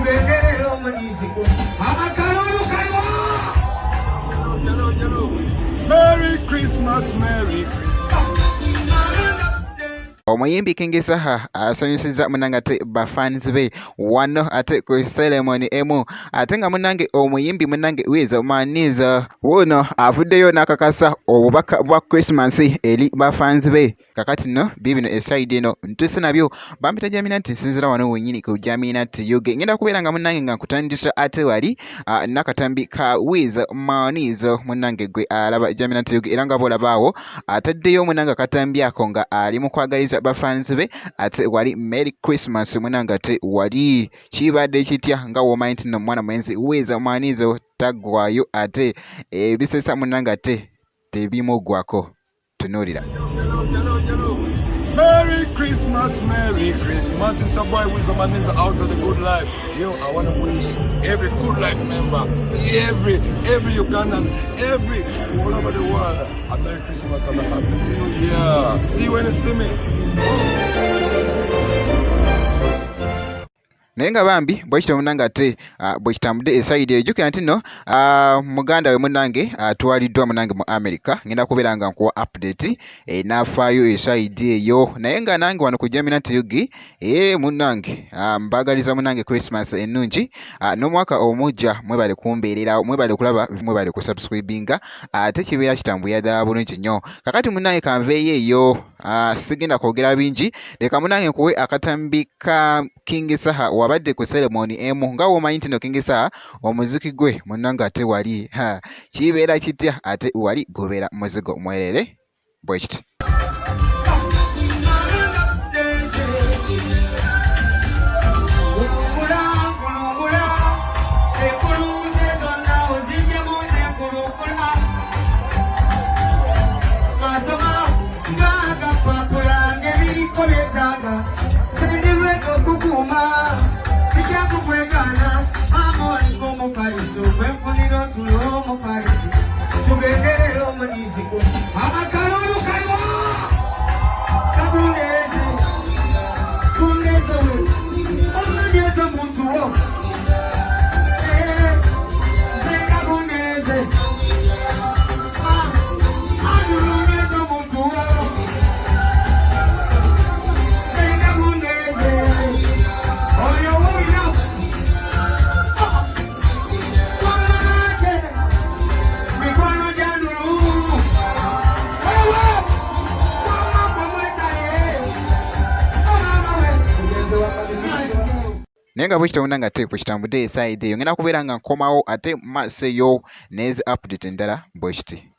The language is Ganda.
tugenderera omuniziko amakalulu kaliwa. Merry Christmas, Merry Christmas. Omuyimbi King Saha asanyusiza munange ate bafans be wano ate ku ceremony emu ate nga munange omuyimbi munange Wiza Maniza wono avuddeyo n'akakasa obubaka bwa Christmas eri bafans be kakati no bibino eside eno ntuse nabyo bampita Jamina nti nsinzira wano wenyini ku Jamina Yuge ngenda kubeera nga munange nga nkutandisa ate wali nakatambi ka Wiza Maniza munange gwe alaba Jamina Yuge era nga bolabaawo ataddeyo munange akatambi ako nga ali mu kwagaliza bafans be ate wali Merry Christmas munanga ate wali kibadde kitya nga womanyi nti no mwana mwenzi Wiza Maniza taggwayo ate ebisesa munanga ate tebimugwako tunuulira. Merry Christmas, Merry Christmas. It's a boy Wiza Maniza out of the good life. Yo, I want to wish every good life member, every Ugandan, every all over the world a Merry Christmas and a Happy New Year. See you when you see me. Naye nga bambi bwekityo munange ate bwekitambudde esayidi ejjukira nti nno muganda we munange atwaliddwa munange mu America ngenda kubeera nga nkuwa update n'afaayo esayidi eyo naye nga nange wano ku Jamina Yugi munange mbagaliza munange Christmas ennungi n'omwaka omujja mwebale kumbeerera mwebale kulaba mwebale kusubscribinga ate kibeera kitambulira ddala bulungi nnyo kakati munange kanveeyo eyo sigenda kwogera bingi leka munange nkuwe akatambi ka King Saha wabadde ku ceremony emu nga womanyi nti no King Saha omuziki gwe munange ate wali kibeera kitya ate wali gobeera muzigo mwerere bwekiti. Tugenderera omuniziko amakalulu kaliwa. Kuneze muntu wo naye nga bwekityo munange ate bwekitambudde esayidi eyo ngenda kubeera nga nkomawo ate maseyo n'ezi update endala bwekiti.